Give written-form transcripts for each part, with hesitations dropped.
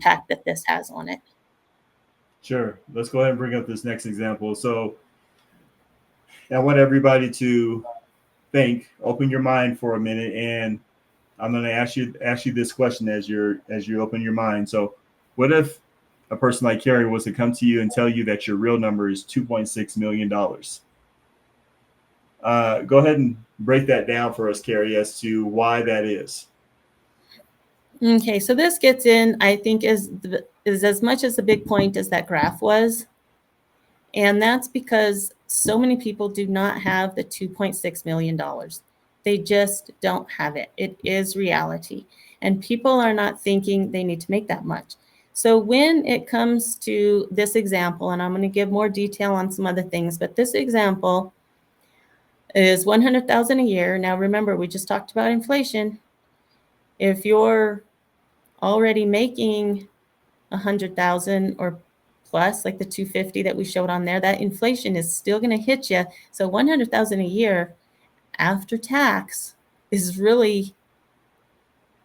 impact that this has on it. Sure. Let's go ahead and bring up this next example. So I want everybody to think, open your mind for a minute, and I'm going to ask you this question as you open your mind. So, what if a person like Carrie was to come to you and tell you that your real number is $2.6 million? Go ahead and break that down for us, Carrie, as to why that is. Okay, so this gets in, I think, is as much as a big point as that graph was. And that's because so many people do not have the $2.6 million. They just don't have it. It is reality. And people are not thinking they need to make that much. So when it comes to this example, and I'm going to give more detail on some other things, but this example is $100,000 a year. Now remember, we just talked about inflation. If you're already making 100,000 or plus, like the 250 that we showed on there, that inflation is still going to hit you. So 100,000 a year after tax is really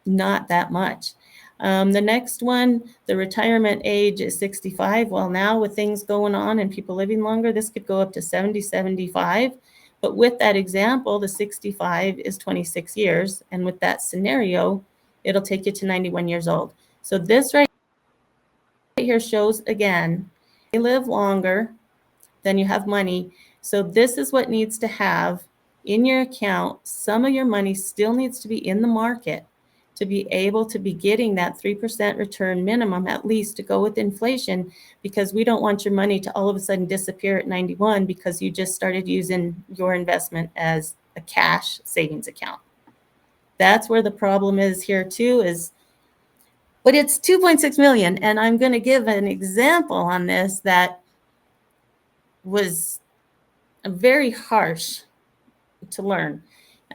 not that much. The next one, the retirement age is 65. Well, now with things going on and people living longer, this could go up to 70, 75. But with that example, the 65 is 26 years. And with that scenario, it'll take you to 91 years old. So this right here shows again, you live longer than you have money. So this is what needs to have in your account. Some of your money still needs to be in the market to be able to be getting that 3% return minimum, at least to go with inflation, because we don't want your money to all of a sudden disappear at 91 because you just started using your investment as a cash savings account. That's where the problem is here too, but it's 2.6 million. And I'm going to give an example on this that was very harsh to learn.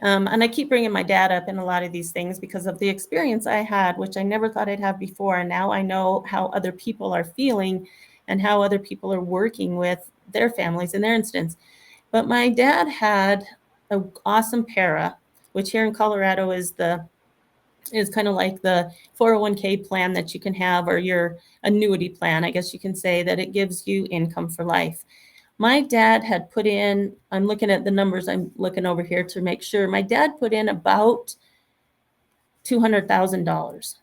And I keep bringing my dad up in a lot of these things because of the experience I had, which I never thought I'd have before. And now I know how other people are feeling and how other people are working with their families in their instance. But my dad had an awesome para, which here in Colorado is kind of like the 401k plan that you can have, or your annuity plan, I guess you can say, that it gives you income for life. My dad had put in, I'm looking at the numbers, I'm looking over here to make sure. My dad put in about $200,000.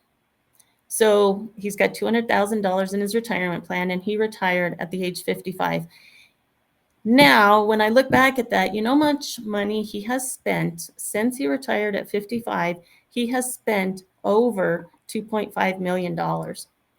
So he's got $200,000 in his retirement plan, and he retired at the age 55. Now, when I look back at that, you know how much money he has spent since he retired at 55? He has spent over $2.5 million.